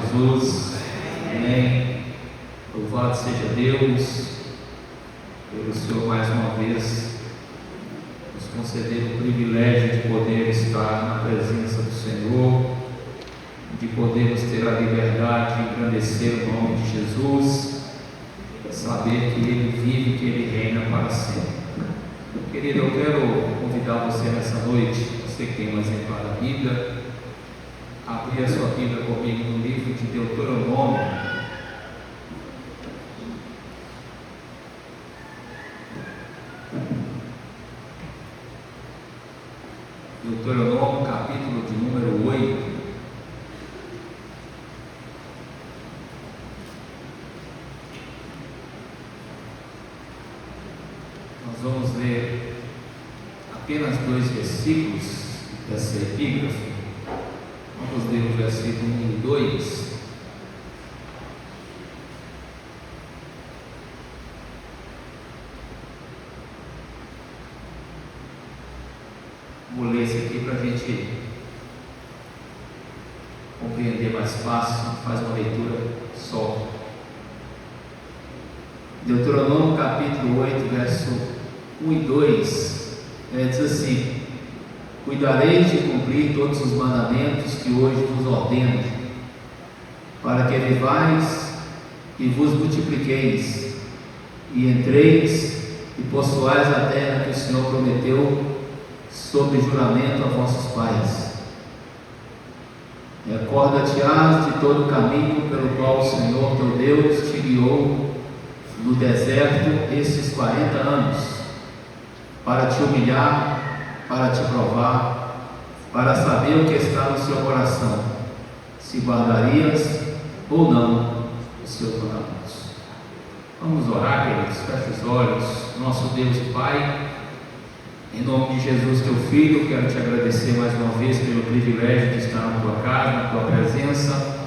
Jesus. Amém. Louvado seja Deus, pelo Senhor mais uma vez nos conceder o privilégio de poder estar na presença do Senhor, de podermos ter a liberdade de engrandecer o nome de Jesus, saber que Ele vive, que Ele reina para sempre. Querido, eu quero convidar você nessa noite, você que tem um exemplar da Bíblia, a abrir a sua Bíblia comigo no livro de Deuteronômio. Deuteronômio, capítulo de número 8. Nós vamos ler apenas 2 versículos dessa epígrafe. Vamos ler o versículo 1 e 2. Vou ler esse aqui para a gente compreender mais fácil, faz uma leitura só. Deuteronômio capítulo 8, verso 1 e 2, diz assim: cuidareis de cumprir todos os mandamentos que hoje vos ordeno, para que vivais e vos multipliqueis, e entreis e possuais a terra que o Senhor prometeu sob juramento a vossos pais. Recorda-te-ás de todo o caminho pelo qual o Senhor teu Deus te guiou no deserto esses 40 anos, para te humilhar, para te provar, para saber o que está no seu coração, se guardarias ou não os seus mandamentos. Vamos orar, queridos, feche os olhos. Nosso Deus e Pai, em nome de Jesus, teu Filho, quero te agradecer mais uma vez pelo privilégio de estar na tua casa, na tua presença.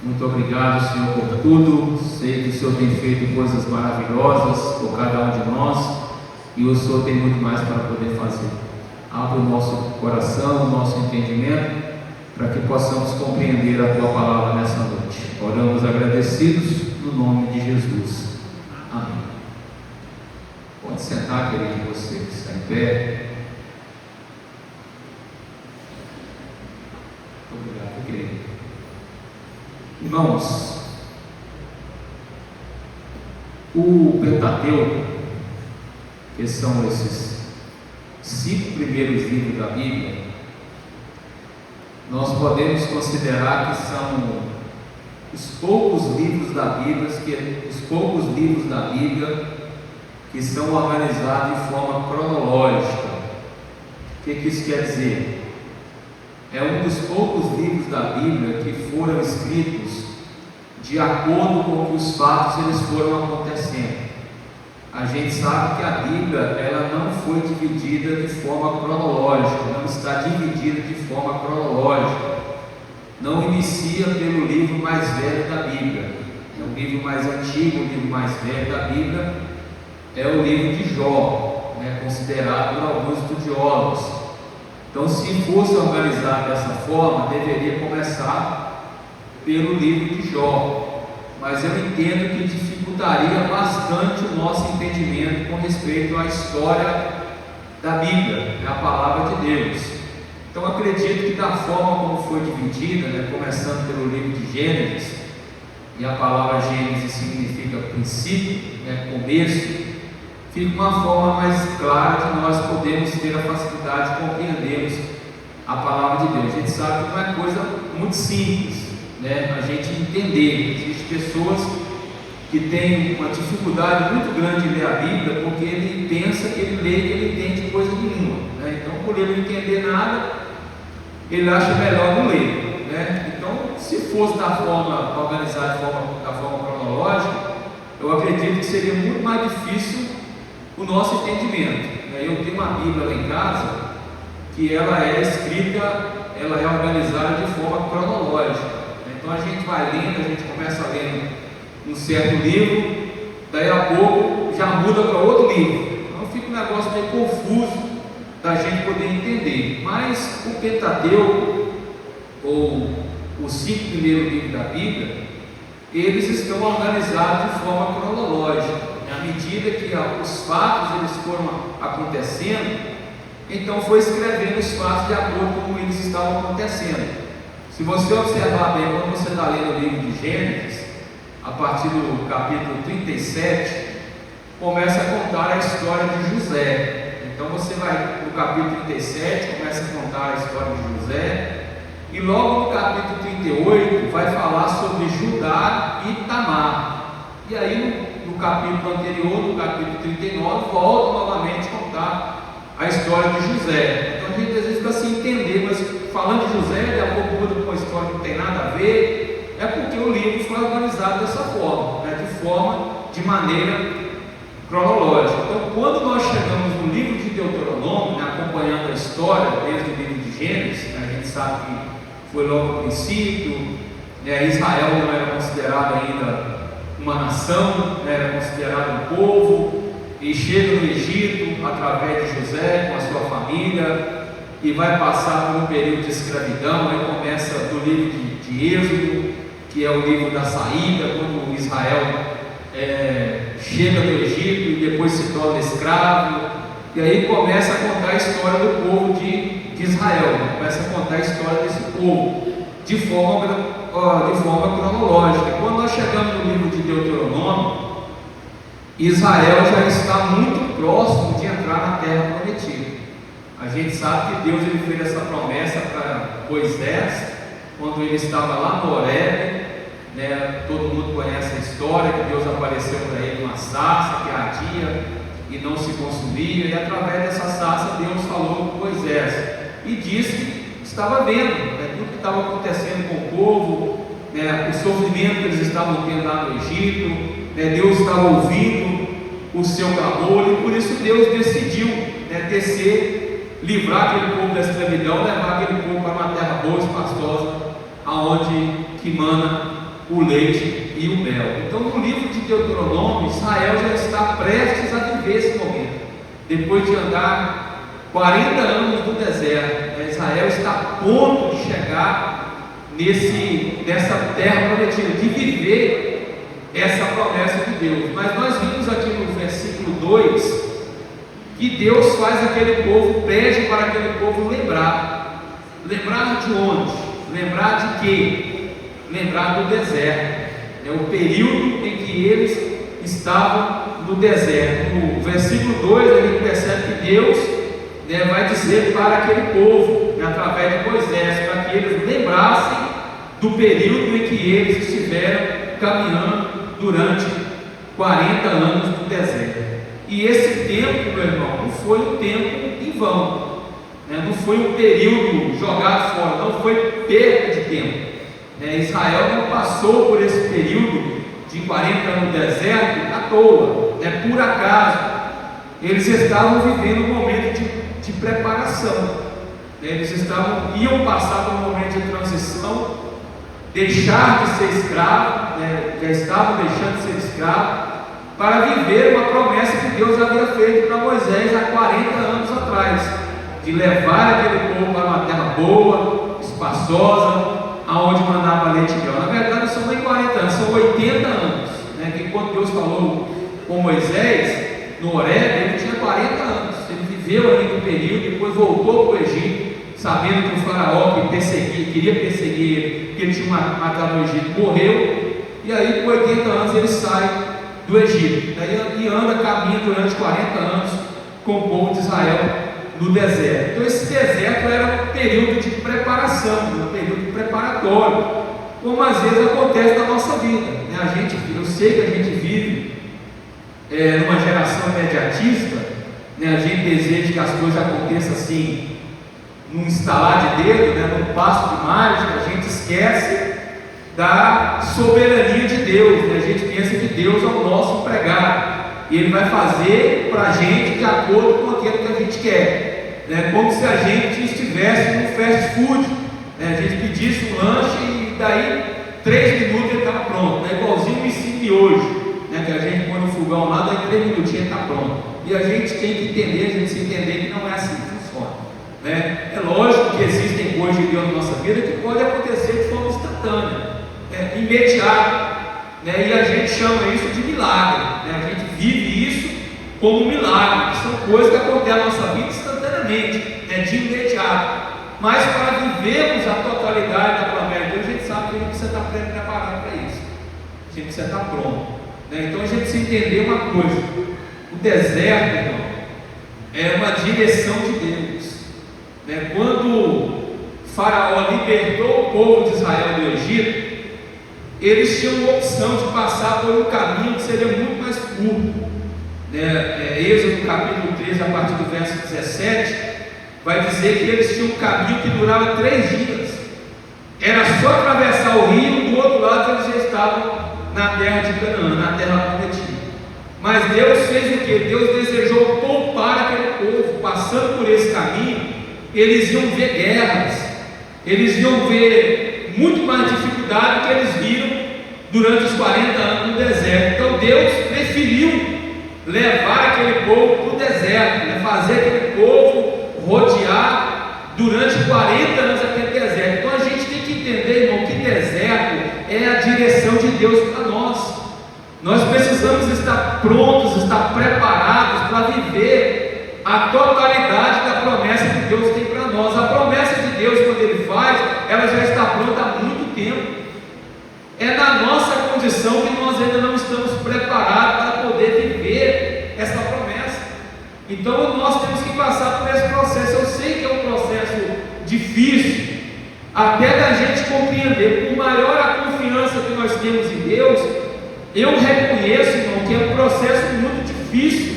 Muito obrigado, Senhor, por tudo. Sei que o Senhor tem feito coisas maravilhosas por cada um de nós, e o Senhor tem muito mais para poder fazer. Abre o nosso coração, o nosso entendimento, para que possamos compreender a tua palavra nessa noite. Oramos agradecidos no nome de Jesus. Amém. Pode sentar, querido, você que está em pé. Obrigado, querido. Irmãos, o Pentateuco, que são esses 5 primeiros livros da Bíblia, nós podemos considerar que são os poucos livros da Bíblia que são organizados de forma cronológica. O que isso quer dizer? É um dos poucos livros da Bíblia que foram escritos de acordo com que os fatos eles foram acontecendo. A gente sabe que a Bíblia ela não foi dividida de forma cronológica, não está dividida de forma cronológica. Não inicia pelo livro mais velho da Bíblia. É o livro mais antigo, o livro mais velho da Bíblia é o livro de Jó, considerado por alguns estudiosos. Então, se fosse organizado dessa forma, deveria começar pelo livro de Jó. Mas eu entendo que dificultaria bastante o nosso entendimento com respeito à história da Bíblia, a palavra de Deus. Então, acredito que da forma como foi dividida, começando pelo livro de Gênesis, e a palavra Gênesis significa princípio, começo, fica uma forma mais clara de nós podermos ter a facilidade de compreendermos a palavra de Deus. A gente sabe que não é coisa muito simples, a gente entender. Existem pessoas que têm uma dificuldade muito grande de ler a Bíblia, porque ele pensa que ele lê e ele entende coisa nenhuma, então por ele não entender nada, ele acha melhor não ler, Então, se fosse da forma organizada, da forma cronológica, eu acredito que seria muito mais difícil o nosso entendimento. Eu tenho uma Bíblia lá em casa que ela é escrita, ela é organizada de forma cronológica. Então a gente vai lendo, a gente começa lendo um certo livro, daí a pouco já muda para outro livro. Então fica um negócio meio confuso da gente poder entender. Mas o Pentateuco, ou os 5 primeiros livros da Bíblia, eles estão organizados de forma cronológica. À medida que os fatos eles foram acontecendo, então foi escrevendo os fatos de acordo com como eles estavam acontecendo. Se você observar bem, quando você está lendo o livro de Gênesis, a partir do capítulo 37, começa a contar a história de José. Então você vai no capítulo 37, começa a contar a história de José, e logo no capítulo 38 vai falar sobre Judá e Tamar. E aí no capítulo anterior, no capítulo 39, volta novamente a contar a história de José. Então a gente às vezes fica sem entender, mas falando de José, de a pouco muda com uma história que não tem nada a ver, é porque o livro foi organizado dessa forma, de maneira cronológica. Então, quando nós chegamos no livro de Deuteronômio, acompanhando a história desde o livro de Gênesis, a gente sabe que foi logo no princípio, Israel não era considerado ainda uma nação, era considerado um povo, e chega no Egito através de José com a sua família, e vai passar por um período de escravidão. Aí começa do livro de Êxodo, que é o livro da saída, quando Israel chega no Egito e depois se torna escravo, e aí começa a contar a história do povo de Israel, começa a contar a história desse povo de forma cronológica. Quando nós chegamos no livro de Deuteronômio, Israel já está muito próximo de entrar na terra prometida. A gente sabe que Deus ele fez essa promessa para Moisés quando ele estava lá no Horebe, todo mundo conhece a história que Deus apareceu para ele uma sarça que ardia e não se consumia, e através dessa sarça Deus falou com Moisés e disse que estava vendo tudo que estava acontecendo com o povo, o sofrimento que eles estavam tendo lá no Egito, Deus estava ouvindo o seu clamor, e por isso Deus decidiu descer, livrar aquele povo da escravidão, levar aquele povo para uma terra boa e pastosa, aonde que mana o leite e o mel. Então, no livro de Deuteronômio, Israel já está prestes a viver esse momento. Depois de andar 40 anos no deserto, Israel está a ponto de chegar nessa terra prometida, de viver essa promessa de Deus. Mas nós vimos aqui no versículo 2 que Deus faz aquele povo, pede para aquele povo lembrar. Lembrar de onde? Lembrar de quê? Lembrar do deserto, o período em que eles estavam no deserto. No versículo 2 a gente percebe que Deus vai dizer para aquele povo, através de Moisés, para que eles lembrassem do período em que eles estiveram caminhando durante 40 anos no deserto. E esse tempo, meu irmão, não foi um tempo em vão, não foi um período jogado fora, não foi perda de tempo. Israel não passou por esse período de 40 anos no deserto à toa, por acaso. Eles estavam vivendo um momento de preparação, eles iam passar por um momento de transição, deixar de ser escravo, já estavam deixando de ser escravo, para viver uma promessa que Deus havia feito para Moisés há 40 anos atrás, de levar aquele povo para uma terra boa, espaçosa, aonde mandava leite e mel. Na verdade não são nem 40 anos, são 80 anos, que quando Deus falou com Moisés no Horebe, ele tinha 40 anos, ele viveu ali no período, depois voltou para o Egito, sabendo que o faraó que queria perseguir ele, que ele tinha matado o Egito, morreu, e aí com 80 anos ele sai do Egito, e anda, caminha durante 40 anos com o povo de Israel no deserto. Então esse deserto era um período de preparação, um período preparatório, como às vezes acontece na nossa vida, eu sei que a gente vive numa geração imediatista, a gente deseja que as coisas aconteçam assim, num estalar de dedo, num passo de mágica. A gente esquece da soberania de Deus, a gente pensa que Deus é o nosso empregado, e Ele vai fazer para a gente de acordo com aquilo que a gente quer, como se a gente estivesse num fast food, a gente pedisse um lanche e daí 3 minutos ele estava pronto, igualzinho o ensino de hoje, que a gente põe no fogão lá, daí 3 minutinhos está pronto. E a gente tem que entender, a gente se entender que não é assim que funciona. É lógico que existem hoje em Deus na nossa vida que pode acontecer de forma instantânea, imediata, né? E a gente chama isso de milagre, né? A gente vive isso como um milagre, que são coisas que acontecem na nossa vida instantaneamente, né? De imediato. Mas para vivermos a totalidade da promessa de Deus, a gente sabe que a gente precisa estar preparado para isso, a gente precisa estar pronto, né? Então a gente precisa entender uma coisa: o deserto, irmão, é uma direção de Deus, né? Quando Faraó libertou o povo de Israel do Egito, eles tinham a opção de passar por um caminho que seria muito mais curto, né? Êxodo capítulo 13, a partir do verso 17, vai dizer que eles tinham um caminho que durava 3 dias, era só atravessar o rio, do outro lado eles já estavam na terra de Canaã, na terra prometida. Mas Deus fez o que? Deus desejou poupar aquele povo. Passando por esse caminho, eles iam ver guerras, eles iam ver muito mais dificuldade que eles viram durante os 40 anos no deserto. Então Deus preferiu levar aquele povo para o deserto, né? Fazer aquele povo rodear durante 40 anos aquele deserto. Então a gente tem que entender, irmão, que deserto é a direção de Deus para nós. Nós precisamos estar prontos, estar preparados para viver a totalidade da promessa que Deus tem para nós. A promessa de Deus, quando Ele faz, ela já está pronta há muito tempo. É na nossa condição que nós ainda não estamos preparados para poder viver essa promessa. Então nós temos que passar por esse processo. Eu sei que é um processo difícil, até da gente compreender. Por maior a confiança que nós temos em Deus, eu reconheço, irmão, que é um processo muito difícil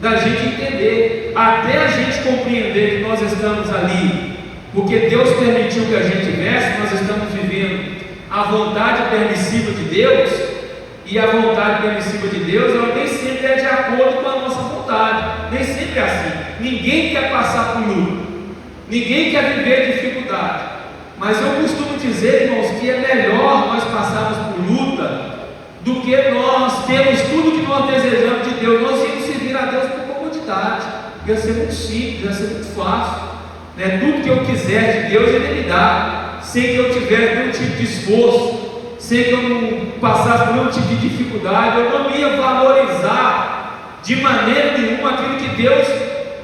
da gente entender, até a gente compreender que nós estamos ali porque Deus permitiu que a gente tivesse. Nós estamos vivendo a vontade permissiva de Deus, e a vontade permissiva de Deus, ela nem sempre é de acordo com a nossa vontade, nem sempre é assim. Ninguém quer passar por luta, ninguém quer viver dificuldade, mas eu costumo dizer, irmãos, que é melhor nós passarmos por luta do que nós termos tudo que nós desejamos de Deus. Nós íamos servir a Deus por comodidade, ia ser muito simples, ia ser muito fácil, né? Tudo que eu quiser de Deus, Ele me dá, sem que eu tivesse nenhum tipo de esforço, sem que eu não passasse por nenhum tipo de dificuldade. Eu não ia valorizar de maneira nenhuma aquilo que Deus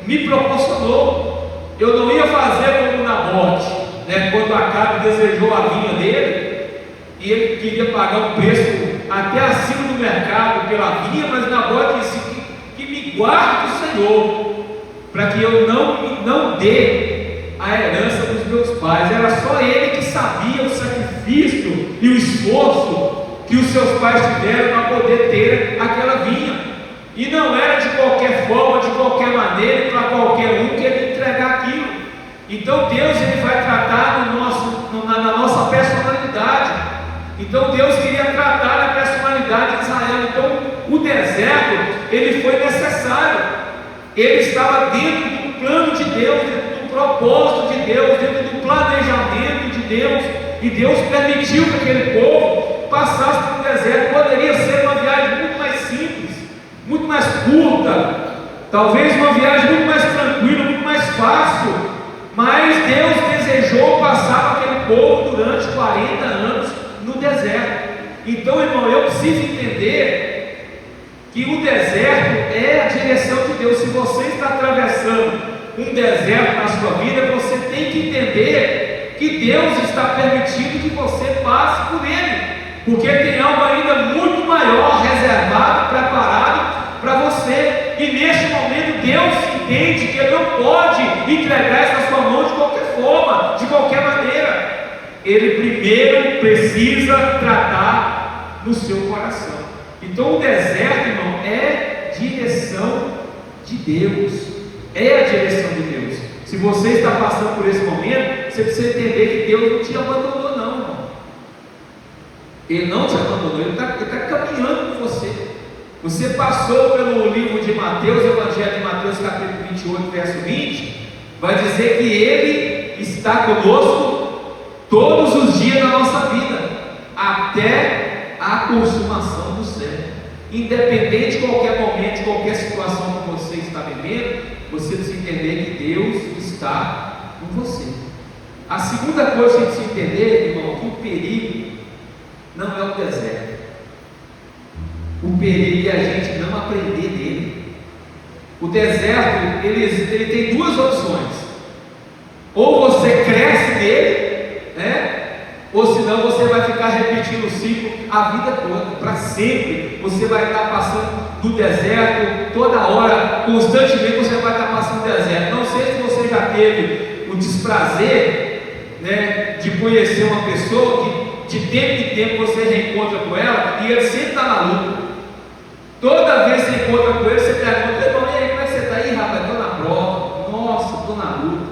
me proporcionou. Eu não ia fazer como Nabote, né? Quando Acabe desejou a vinha dele, e ele queria pagar um preço até acima do mercado pela vinha, mas Nabote disse que me guarde o Senhor, para que eu não dê a herança dos meus pais. Era só ele que sabia o sacrifício e o esforço que os seus pais tiveram para poder ter aquela vinha, e não era de qualquer forma, de qualquer maneira, para qualquer um que ele entregar aquilo. Então Deus, Ele vai tratar na nossa personalidade. Então Deus queria tratar a personalidade de Israel. Então o deserto, ele foi necessário, ele estava dentro do plano de Deus, dentro do propósito de Deus, dentro do planejamento de Deus, e Deus permitiu que aquele povo passasse por um deserto. Poderia ser uma viagem muito mais simples, muito mais curta, talvez uma viagem muito mais tranquila, muito mais fácil, mas Deus desejou passar por aquele povo durante 40 anos no deserto. Então, irmão, eu preciso entender que o deserto é a direção de Deus. Se você está atravessando um deserto na sua vida, você tem que entender que Deus está permitindo que você passe por ele, porque tem algo ainda muito maior reservado, preparado para você. E neste momento Deus entende que Ele não pode entregar essa sua mão de qualquer forma, de qualquer maneira. Ele primeiro precisa tratar no seu coração. Então o deserto, irmão, é direção de Deus, é a direção de Deus. Se você está passando por esse momento, você precisa entender que Deus não te abandonou, não, irmão. Ele não te abandonou, Ele está caminhando com você. Você passou pelo livro de Mateus, Evangelho de Mateus, capítulo 28, verso 20, vai dizer que Ele está conosco todos os dias da nossa vida, até a consumação do século. Independente de qualquer momento, de qualquer situação que você está vivendo, você precisa entender que Deus está com você. A segunda coisa que a gente precisa entender, irmão, que o perigo não é o deserto. O perigo é a gente não aprender nele. O deserto, ele tem duas opções. Ou você cresce nele, né? Ou senão você vai ficar repetindo o ciclo a vida toda, para sempre. Você vai estar passando do deserto, toda hora, constantemente você vai estar passando do deserto. Não sei se você já teve o desprazer, né, de conhecer uma pessoa que de tempo em tempo você reencontra com ela e ele sempre está na luta. Toda vez que você encontra com ele, você pergunta: irmão, e aí, como é que você está aí, rapaz? Estou na prova. Nossa, estou na luta,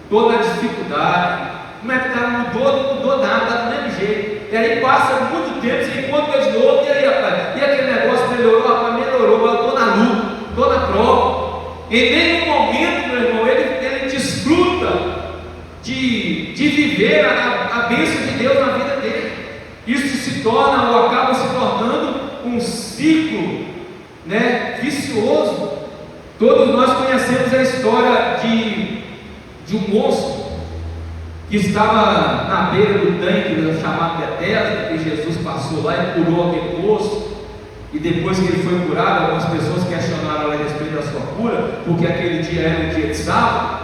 estou na dificuldade. Como é que está? Não mudou nada, está do mesmo jeito. E aí passa muito tempo, você encontra ele de novo, e aí, rapaz, e aquele negócio melhorou? Rapaz, melhorou, eu estou na luta, estou na prova. Em nenhum momento, meu irmão, ele desfruta de viver a bênção de Deus na vida dele. Isso se torna ou acaba se tornando um ciclo, né, vicioso. Todos nós conhecemos a história de um moço que estava na beira do tanque chamado Betesda, que Jesus passou lá e curou aquele moço. E depois que ele foi curado, algumas pessoas questionaram a respeito da sua cura, porque aquele dia era um dia de sábado.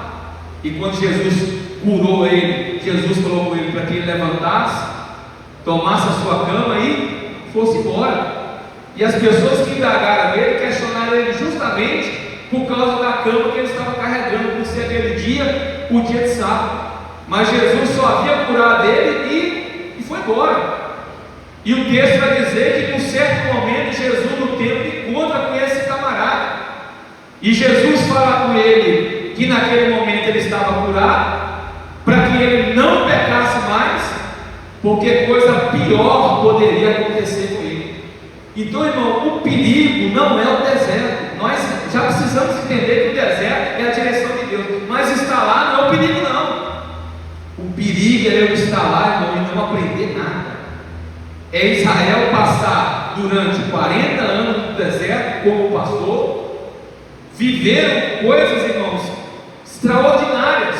E quando Jesus curou ele, Jesus falou com ele para que ele levantasse, tomasse a sua cama e fosse embora. E as pessoas que indagaram ele questionaram ele justamente por causa da cama que ele estava carregando, por ser aquele dia o dia de sábado. Mas Jesus só havia curado ele e foi embora. E o texto vai dizer que em um certo momento Jesus no templo encontra com esse camarada, e Jesus fala com ele que naquele momento ele estava curado, para que ele não pecasse mais, porque coisa pior poderia acontecer com ele. Então, irmão, o perigo não é o deserto. Nós já precisamos entender que o deserto é a direção de Deus, mas estar lá não é o perigo, não. O perigo é eu estar lá, irmão, e não aprender nada. É Israel passar durante 40 anos no deserto como pastor, viveram coisas, irmãos, extraordinárias,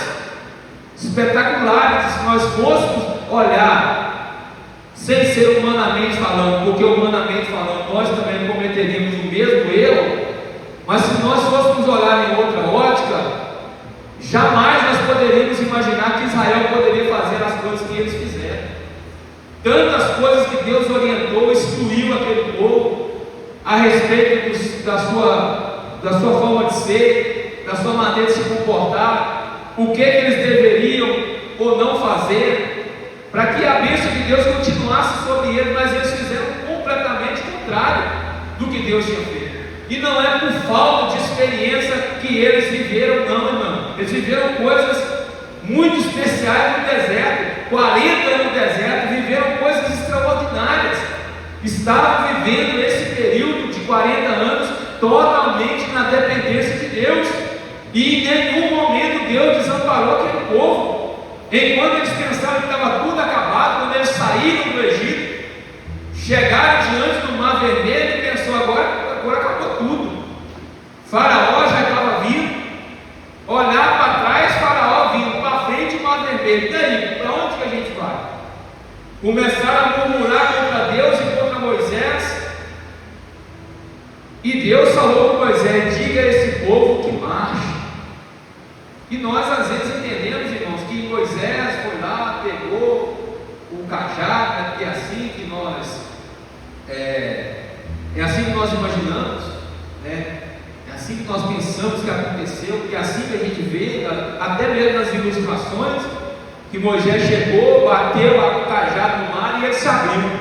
espetaculares. Se nós fôssemos olhar, sem ser humanamente falando, porque humanamente falando nós também cometeríamos o mesmo erro, mas se nós fôssemos olhar em outra ótica, jamais nós poderíamos imaginar que Israel poderia fazer as coisas que eles fizeram. Tantas coisas que Deus orientou, instruiu aquele povo a respeito da sua forma de ser, da sua maneira de se comportar, o que eles deveriam ou não fazer, para que a bênção de Deus continuasse sobre eles, mas eles fizeram completamente contrário do que Deus tinha feito. E não é por falta de experiência que eles viveram, não, irmão. Eles viveram coisas muito especiais no deserto. 40 anos no deserto, viveram coisas extraordinárias. Estavam vivendo esse período de 40 anos totalmente na dependência de Deus. E em nenhum momento Deus desamparou aquele povo. Enquanto eles pensavam que estava tudo acabado, quando eles saíram do Egito, chegaram diante do Mar Vermelho e pensou: agora acabou tudo. Faraó já estava vindo. Olhar para trás, Faraó vindo, para frente, o Mar Vermelho. E aí, para onde que a gente vai? Começaram a murmurar contra Deus e contra Moisés. E Deus falou com Moisés: diga a esse povo que marche. E nós às vezes entendemos, irmãos, que Moisés foi lá, pegou o cajado, é assim que nós é assim que nós imaginamos, né? É assim que nós pensamos que aconteceu, que é assim que a gente vê, até mesmo nas ilustrações, que Moisés chegou, bateu o cajado no mar e ele se abriu.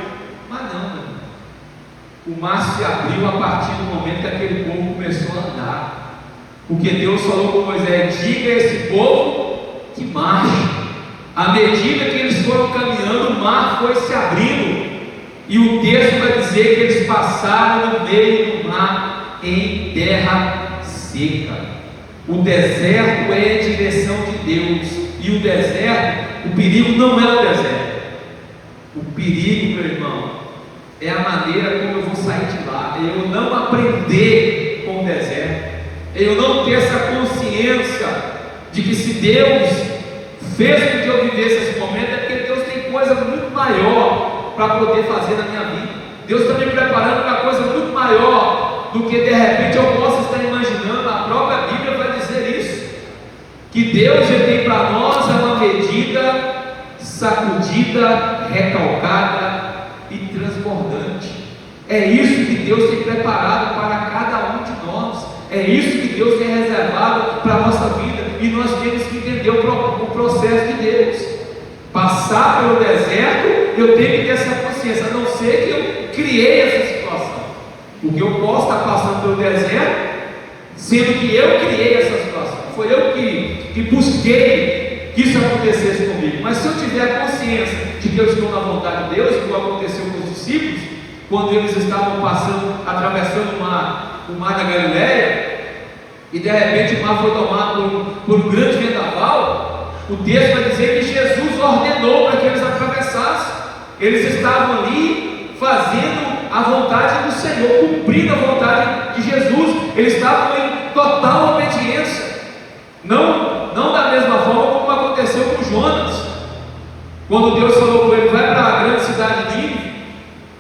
Mas não, o mar se abriu a partir do momento que aquele povo começou a andar. Porque Deus falou com Moisés: diga a esse povo que marche. À medida que eles foram caminhando, o mar foi se abrindo. E o texto vai dizer que eles passaram no meio do mar em terra seca. O deserto é a direção de Deus. E o deserto, o perigo não é o deserto. O perigo, meu irmão, é a maneira como eu vou sair de lá. É eu não aprender com o deserto. É eu não ter essa consciência de que se Deus fez com que eu vivesse esse momento é porque Deus tem coisa muito maior para poder fazer na minha vida. Deus está me preparando para coisa muito maior do que de repente eu possa estar imaginando. A própria Bíblia vai dizer isso, que Deus ele tem para nós uma medida sacudida, recalcada e transbordante. É isso que Deus tem preparado para cada um de nós. É isso que Deus tem reservado para a nossa vida. E nós temos que entender o processo de Deus. Passar pelo deserto, eu tenho que ter essa consciência, a não ser que eu criei essa situação. Porque eu posso estar passando pelo deserto, sendo que eu criei essa situação. Foi eu que busquei que isso acontecesse comigo. Mas se eu tiver a consciência de que eu estou na vontade de Deus, como aconteceu com os discípulos, quando eles estavam atravessando o mar da Galileia, e de repente o mar foi tomado por um grande vendaval, o texto vai dizer que Jesus ordenou para que eles atravessassem. Eles estavam ali fazendo a vontade do Senhor, cumprindo a vontade de Jesus. Eles estavam em total obediência, não da mesma forma como aconteceu com Jonas. Quando Deus falou com ele, vai para a grande cidade de Nínive,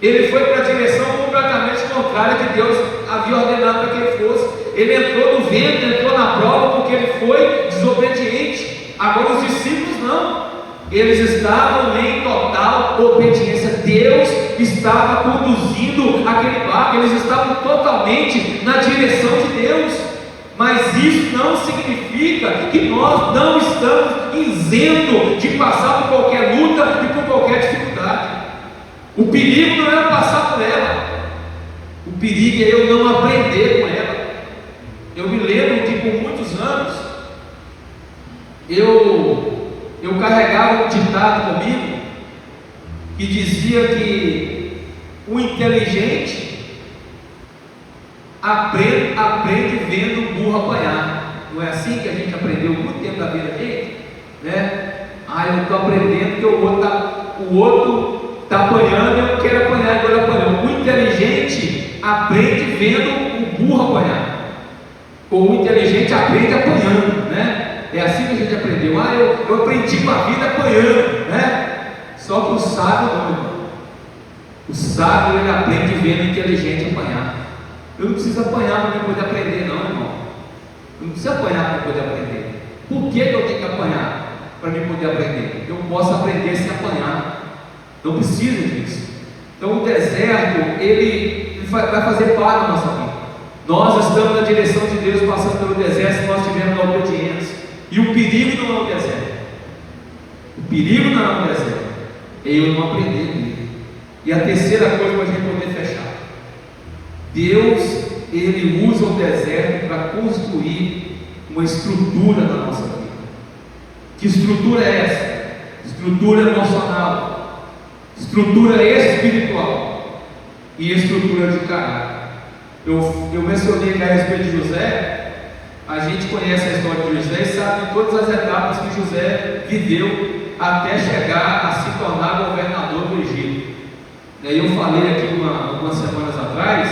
ele foi para a direção completamente contrária que Deus havia ordenado para que ele fosse. Ele entrou no vento, entrou na prova, porque ele foi desobediente. Agora os discípulos não, eles estavam em total obediência. Deus estava conduzindo aquele barco, eles estavam totalmente na direção de Deus. Mas isso não significa que nós não estamos isentos de passar por qualquer luta e por qualquer dificuldade. O perigo não é passar por ela, o perigo é eu não aprender com ela. Eu me lembro que por muitos anos eu carregava um ditado comigo que dizia que o inteligente aprende vendo o burro apanhar. Não é assim que a gente aprendeu muito tempo da vida da gente, né? Eu estou aprendendo que o outro está apanhando e eu quero apanhar, agora apanhando. O inteligente aprende vendo o burro apanhar. Ou o inteligente aprende apanhando, né? É assim que a gente aprendeu. Eu aprendi com a vida apanhando, né? Só que o sábio não, irmão. O sábio ele aprende vendo o inteligente apanhar. Eu não preciso apanhar para poder aprender, não, irmão. Eu não preciso apanhar para poder aprender. Por que eu tenho que apanhar para poder aprender? Eu posso aprender sem apanhar. Não precisa disso. Então o deserto ele vai fazer parte da nossa vida. Nós estamos na direção de Deus, passando pelo deserto, se nós estivermos na obediência. E o perigo não é o deserto. O perigo não é o deserto, é eu não aprender dele. E a terceira coisa para a gente poder fechar: Deus, ele usa o deserto para construir uma estrutura na nossa vida. Que estrutura é essa? Estrutura emocional, estrutura espiritual e estrutura de caráter. Eu mencionei aqui a respeito de José. A gente conhece a história de José e sabe de todas as etapas que José viveu até chegar a se tornar governador do Egito. E eu falei aqui algumas semanas atrás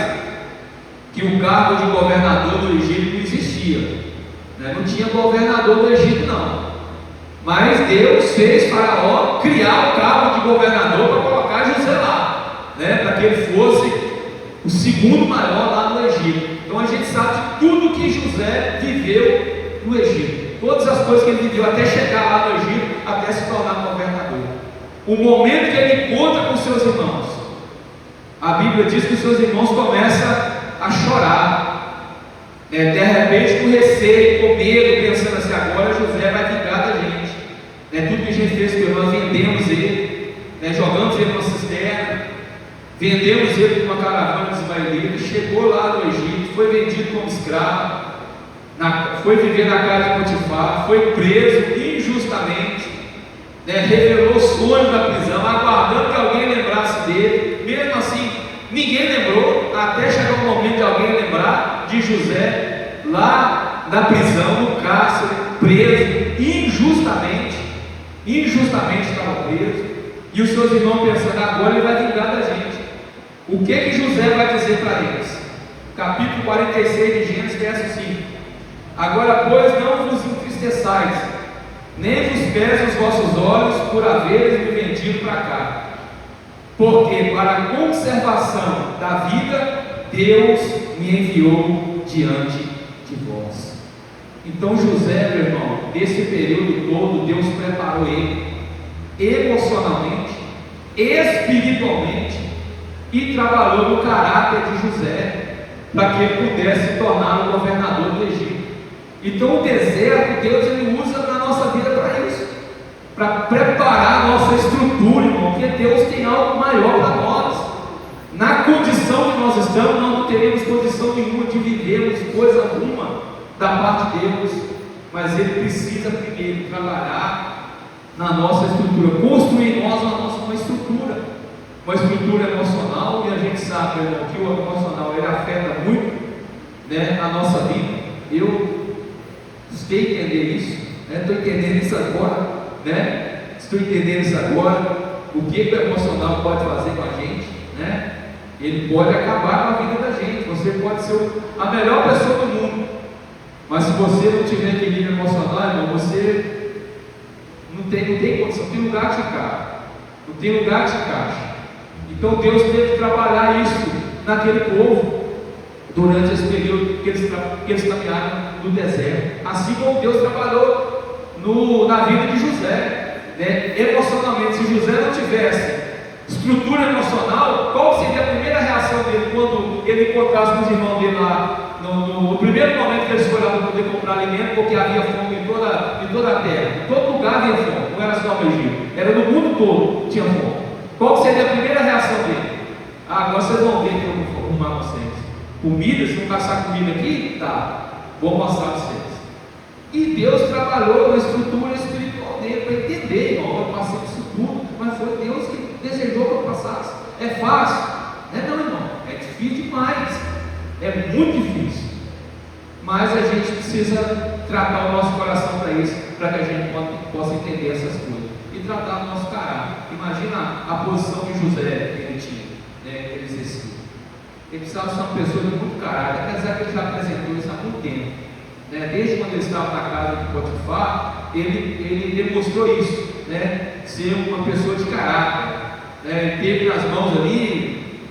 que o cargo de governador do Egito não existia, né? Não tinha governador do Egito não, mas Deus fez Faraó criar o cargo de governador para colocar José lá, né? Para que ele fosse o segundo maior lá no Egito. Então a gente sabe de tudo que José viveu no Egito, todas as coisas que ele viveu até chegar lá no Egito, até se tornar governador. O momento que ele encontra com seus irmãos, a Bíblia diz que os seus irmãos começam a chorar, né? De repente com receio, com medo, pensando assim: agora José vai vingar da gente, né? Tudo que a gente fez com ele, nós vendemos ele, né? Jogamos ele numa cisterna, vendemos ele para uma caravana dos ismaelitas, chegou lá no Egito, foi vendido como escravo, foi viver na casa de Potifar, foi preso injustamente, né? Revelou os sonhos da prisão, aguardando que alguém lembrasse dele. Mesmo assim, ninguém lembrou, até chegar o momento de alguém lembrar de José, lá na prisão, no cárcere, preso injustamente estava preso, e os seus irmãos pensando: agora ele vai vingar da gente. O que José vai dizer para eles? Capítulo 46 de Gênesis, verso 5: agora, pois, não vos entristeçais, nem vos pese os vossos olhos por haveres me vendido para cá, porque para a conservação da vida Deus me enviou diante de vós. Então José, meu irmão, nesse período todo, Deus preparou ele emocionalmente, espiritualmente, e trabalhou no caráter de José, para que ele pudesse se tornar o governador do Egito. Então o deserto, Deus ele usa na nossa vida para isso, para preparar a nossa estrutura, irmão, porque Deus tem algo maior para nós. Na condição que nós estamos, nós não teremos condição nenhuma de vivermos coisa alguma da parte de Deus, mas Ele precisa primeiro trabalhar na nossa estrutura, construir em nós uma estrutura emocional, e a gente sabe, irmão, que o emocional ele afeta muito, né, a nossa vida. Eu estou entendendo isso, estou entendendo isso agora, estou entendendo isso agora, o que o emocional pode fazer com a gente, ele pode acabar com a vida da gente. Você pode ser a melhor pessoa do mundo, mas se você não tiver equilíbrio emocional, irmão, você não tem condição, não tem lugar que ficar, não tem lugar que se encaixe. Então Deus teve que trabalhar isso naquele povo durante esse período que eles caminharam no deserto, assim como Deus trabalhou na vida de José, emocionalmente. Se José não tivesse estrutura emocional, qual seria a primeira reação dele quando ele encontrasse com os irmãos dele lá, no primeiro momento que eles foram lá para poder comprar alimento, porque havia fome em toda a terra, em todo lugar havia fome, não era só no Egito, era no mundo todo, tinha fome. Qual seria a primeira reação dele? Agora vocês vão ver que eu vou arrumar vocês. Comida, se não caçar comida aqui, tá, vou mostrar vocês. E Deus trabalhou na estrutura espiritual dele para entender, irmão, eu passei isso tudo, mas foi Deus que desejou que eu passasse. É fácil? Não, irmão, é difícil demais, é muito difícil, mas a gente precisa tratar o nosso coração para isso, para que a gente possa entender essas coisas e tratar o nosso caráter. Imagina a posição de José que ele tinha, que ele exercia. Ele precisava ser uma pessoa de muito caráter, apesar que ele já apresentou isso há muito tempo, desde quando ele estava na casa de Potifar, ele demonstrou isso, ser uma pessoa de caráter. Ele teve nas mãos ali,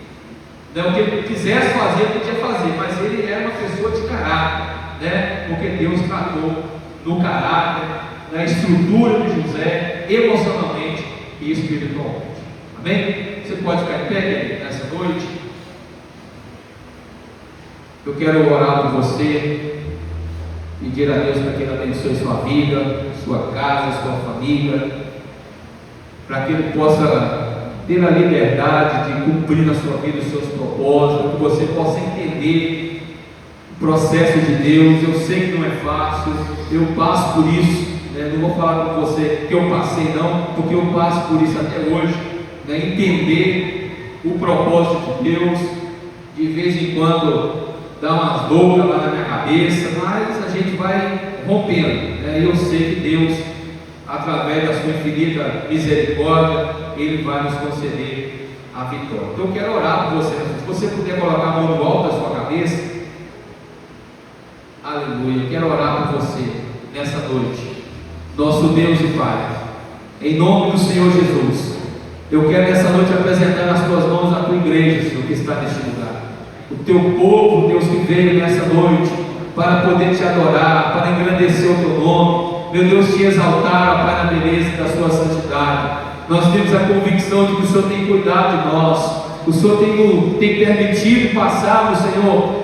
o que ele quisesse fazer, ele podia fazer, mas ele era uma pessoa de caráter, porque Deus tratou no caráter, na estrutura de José, emocionalmente e espiritualmente. Amém? Você pode ficar em pé nessa noite. Eu quero orar por você, pedir a Deus para que Ele abençoe sua vida, sua casa, sua família, para que Ele possa ter a liberdade de cumprir na sua vida os seus propósitos, que você possa entender o processo de Deus. Eu sei que não é fácil, eu passo por isso, não vou falar com você que eu passei não, porque eu passo por isso até hoje, entender o propósito de Deus. De vez em quando dá umas loucas lá na minha cabeça, mas a gente vai rompendo, e eu sei que Deus, através da sua infinita misericórdia, Ele vai nos conceder a vitória. Então eu quero orar por você. Se você puder colocar a mão no alto da sua cabeça, aleluia. Eu quero orar por você nessa noite. Nosso Deus e Pai, em nome do Senhor Jesus, eu quero nessa noite apresentar nas tuas mãos a tua igreja, Senhor, que está neste lugar, o teu povo, Deus, que veio nessa noite para poder te adorar, para engrandecer o teu nome, meu Deus, te exaltar, Pai, na beleza da sua santidade. Nós temos a convicção de que o Senhor tem cuidado de nós, o Senhor tem permitido passarmos, Senhor,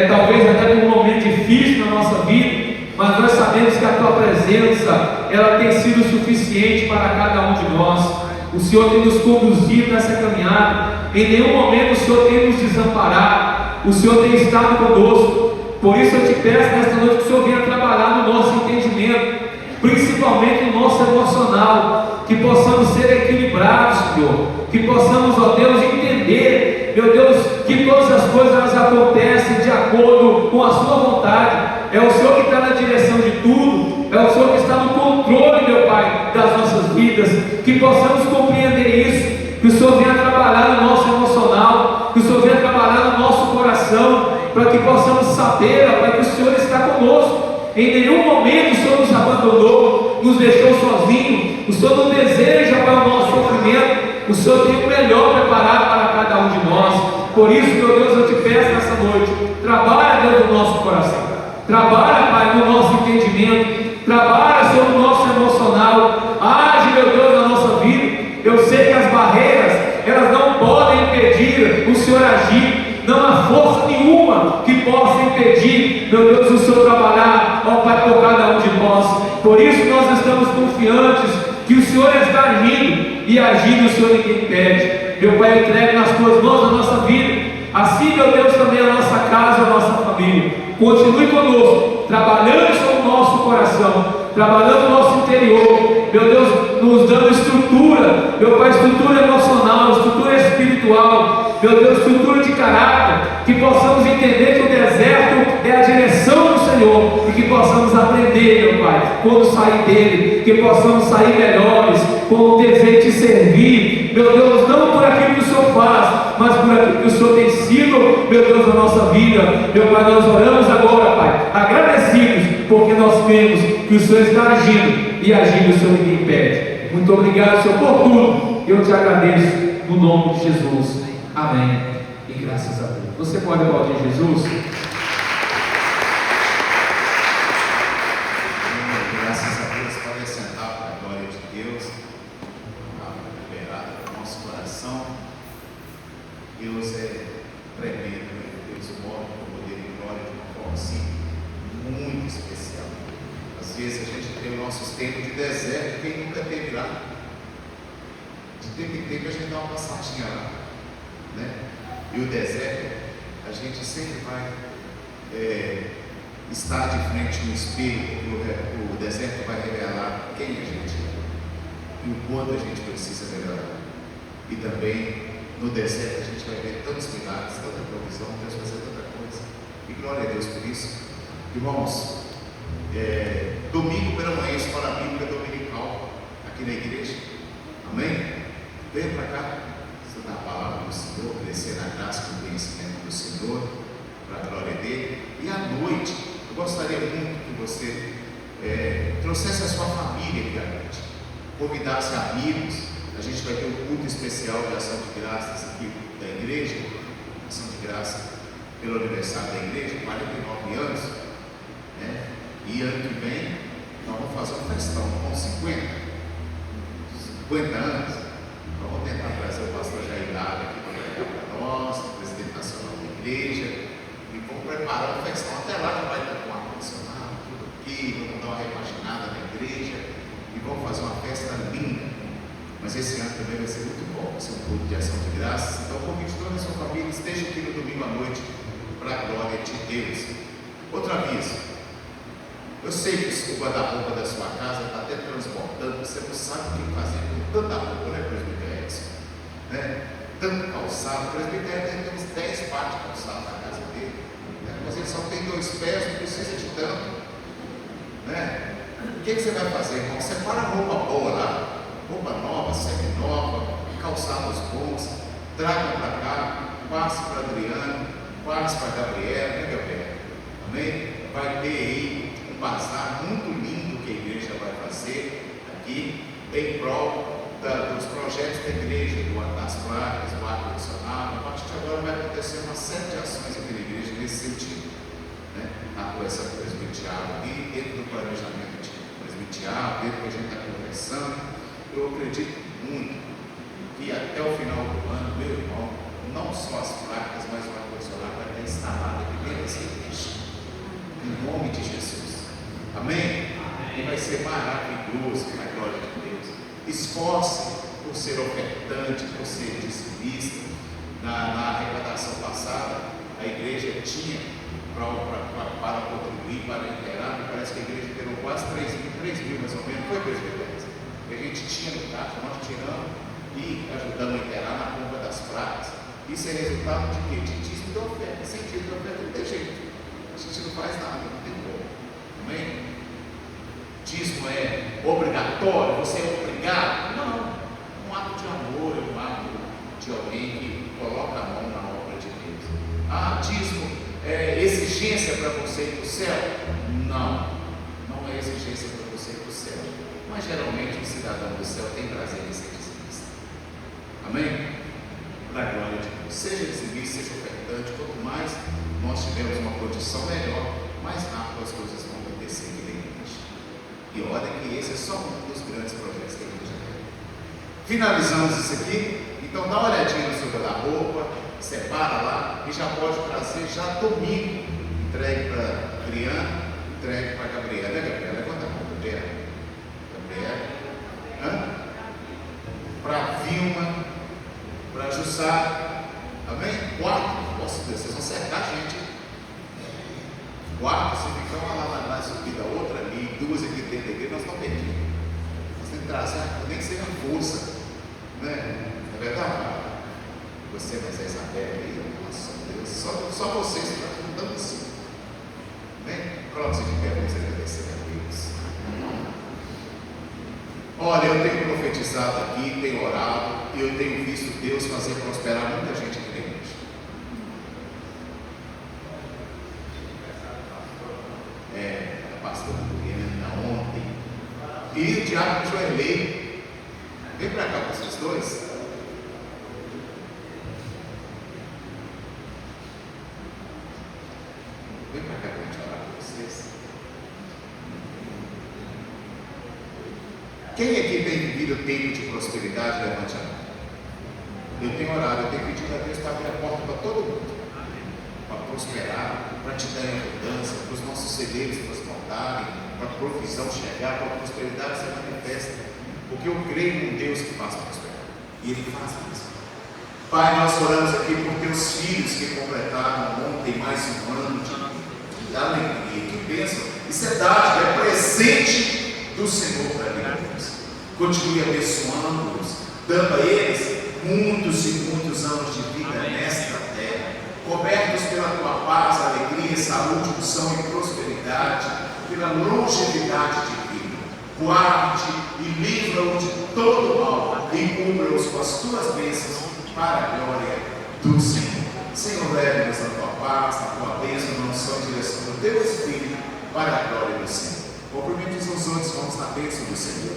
talvez até por um momento difícil na nossa vida, mas nós sabemos que a tua presença, ela tem sido suficiente para cada um de nós. O Senhor tem nos conduzido nessa caminhada, em nenhum momento o Senhor tem nos desamparado, o Senhor tem estado conosco. Por isso eu te peço nesta noite que o Senhor venha trabalhar no nosso entendimento, principalmente no nosso emocional, que possamos ser equilibrados, Senhor, que possamos, ó Deus, entender, meu Deus, que todas as coisas elas acontecem de acordo com a sua vontade. É o Senhor que está na direção de tudo, é o Senhor que está no controle, meu Pai, das nossas vidas, que possamos compreender isso, que o Senhor venha trabalhar no nosso emocional, que o Senhor venha trabalhar no nosso coração, para que possamos saber, Pai, que o Senhor está conosco. Em nenhum momento o Senhor nos abandonou, nos deixou sozinho, o Senhor não deseja para o nosso sofrimento, o Senhor tem o melhor preparado para cada um de nós. Por isso, meu Deus, eu te peço nessa noite, trabalha dentro do nosso coração, trabalha, Pai, no nosso entendimento, trabalha sobre o nosso emocional, age, meu Deus, na nossa vida. Eu sei que as barreiras, elas não podem impedir o Senhor agir, não há força nenhuma que possa impedir, meu Deus, o Senhor trabalhar, ó Pai, por cada um de nós. Por isso nós estamos confiantes que o Senhor está agindo, e agindo o Senhor ninguém impede. Meu Pai, eu entrego nas tuas mãos a nossa vida, assim, meu Deus, também a nossa casa, a nossa família. Continue conosco, trabalhando sobre o nosso coração, trabalhando no nosso interior, meu Deus, nos dando estrutura, meu Pai, estrutura emocional, estrutura espiritual, meu Deus, estrutura de caráter, que possamos entender que o deserto é a direção do Senhor, e que possamos aprender, meu Pai, quando sair dele, que possamos sair melhores, com o desejo de servir, meu Deus, não por aquilo que o Senhor faz, mas por aquilo que o Senhor tem sido, meu Deus, na nossa vida. Meu Pai, nós oramos agora, Pai, agradecidos, porque nós cremos que o Senhor está agindo, e agindo o Senhor ninguém impede. Muito obrigado, Senhor, por tudo. Eu te agradeço no nome de Jesus. Amém. E graças a Deus. Você pode aplaudir Jesus? Graças a Deus, pode sentar para a glória de Deus, liberar o nosso coração. Deus é tremendo, Deus move com poder e glória de uma forma assim, muito especial. Às vezes a gente tem os nossos tempos de deserto, quem nunca teve lá? De tempo em tempo a gente dá uma passadinha lá, né? E o deserto, a gente sempre vai estar de frente no espelho, o deserto vai revelar quem a gente é e o quanto a gente precisa melhorar. E também no deserto a gente vai ver tantos milagres, tanta provisão, Deus fazer tanta coisa. E glória a Deus por isso. Irmãos, domingo pela manhã, escola bíblica dominical aqui na igreja. Amém? Venha para cá, estudar a palavra do Senhor, crescer na graça e no conhecimento do Senhor, para a glória dele. E à noite, eu gostaria muito que você trouxesse a sua família aqui à noite, convidasse amigos. A gente vai ter um culto especial de ação de graças aqui da igreja, ação de graça pelo aniversário da igreja, 49 anos, né? E ano que vem nós vamos fazer um festão com 50 anos. Nós vamos tentar trazer o pastor Jair Daga aqui para pregar para nós, o presidente nacional da igreja, e vamos preparar um festão. Até lá já vai estar com ar-condicionado, tudo aqui, vamos dar uma repaginada na igreja e vamos fazer uma festa linda. Mas esse ano também vai ser muito bom, vai ser um culto de ação de graças. Então convide toda a sua família, esteja aqui no domingo à noite, para a glória de Deus. Outro aviso, eu sei que o guarda-roupa da sua casa está até transportando, você não sabe o que fazer com tanta roupa, né, presbítero Edson? Né? Tanto calçado, o presbítero tem uns 10 pares de calçado na casa dele, né? Mas ele só tem 2 pés, não precisa de tanto, né? O que você vai fazer, irmão? Separa a roupa boa lá, roupa nova, semi-nova, calçados bons, traga para cá, passe para Adriano, passe para Gabriela, né, Gabriela? Amém? Vai ter aí um bazar muito lindo que a igreja vai fazer aqui, em prol dos projetos da igreja, das placas, do ar-condicionado. A partir de agora vai acontecer uma série de ações aqui na igreja nesse sentido, né? Na essa presbiteral aqui, dentro do planejamento presbiteral, dentro do que a gente está conversando. Eu acredito muito que até o final do ano, meu irmão, não só as placas, mas o ar-condicionado vai estar instalado aqui dentro dessa igreja, em nome de Jesus. Amém? E vai ser maravilhoso, na glória de Deus. Esforce por ser ofertante, por ser dizimista. Na arrecadação passada, a igreja tinha para contribuir, para inteirar. Me parece que a igreja gerou quase 3 mil mais ou menos. Foi 3 mil reais. A gente tinha no caixa, nós tiramos e ajudamos a inteirar na compra das placas. Isso é resultado de quê? De dízimo de oferta. Sem dízimo de oferta não tem jeito. A gente não faz nada, não tem como. Amém? Dízimo é obrigatório, você é obrigado? Não. Um ato de amor, um ato de alguém que coloca a mão na obra de Deus. Ah, dízimo é exigência para você ir para o céu? Não. Não é exigência para você ir para o céu. mas geralmente o cidadão do céu tem prazer em ser dizimista. Amém? Para a glória de Deus. Seja dizimista, seja ofertante, quanto mais nós tivermos uma condição melhor, mais rápido as coisas vão acontecer aqui na igreja. E olha que esse é só um dos grandes projetos que a igreja tem. Finalizamos isso aqui. Então dá uma olhadinha no seu guarda-roupa, separa lá e já pode trazer já domingo. Entregue para Adriana, entregue para Gabriela. Né, Gabriela? Levanta a mão, Gabriela. Gabriela. Para Vilma, para Jussara. Amém? Quarto. Nossa Deus, vocês vão cercar a gente. Quarto, se ficar uma lá na subida, outra ali, duas aqui dentro da igreja, nós estamos perdidos. Nós temos que trazer, nem que seja força. Né? É verdade? Você, mas a Isabel aí, nossa Deus, só vocês que estão dando assim. Bem, coloque-se de pé, vamos agradecer a Deus. Olha, eu tenho profetizado aqui, tenho orado, e eu tenho visto Deus fazer prosperar muita gente aqui dentro. A pastora Adriana ontem, e o diabo Joelei. Vem para cá com vocês dois. Vem para cá para a gente orar com vocês. Quem aqui tem vivido tempo de prosperidade, levante a mão. Eu tenho orado, eu tenho pedido a Deus para abrir a porta para todo mundo, para prosperar, para te dar abundância, para os nossos celeiros transportarem, para a provisão chegar, para a prosperidade se manifesta, porque eu creio num Deus que faz prosperar, e Ele faz isso. Pai, nós oramos aqui por teus filhos que completaram ontem mais um ano de alegria, que bênção, isso é dádiva, é presente do Senhor para eles. Continue abençoando-os, dando a eles muitos e muitos anos de vida nesta terra, cobertos pela tua paz, alegria, saúde, unção e prosperidade, pela longevidade de vida. Guarde e livra-os de todo mal e cubra-os com as tuas bênçãos para a glória do Senhor. Senhor, leve-nos a tua paz, a tua bênção, na unção e direção do teu Espírito para a glória do Senhor. Cumprimente os outros, vamos na bênção do Senhor.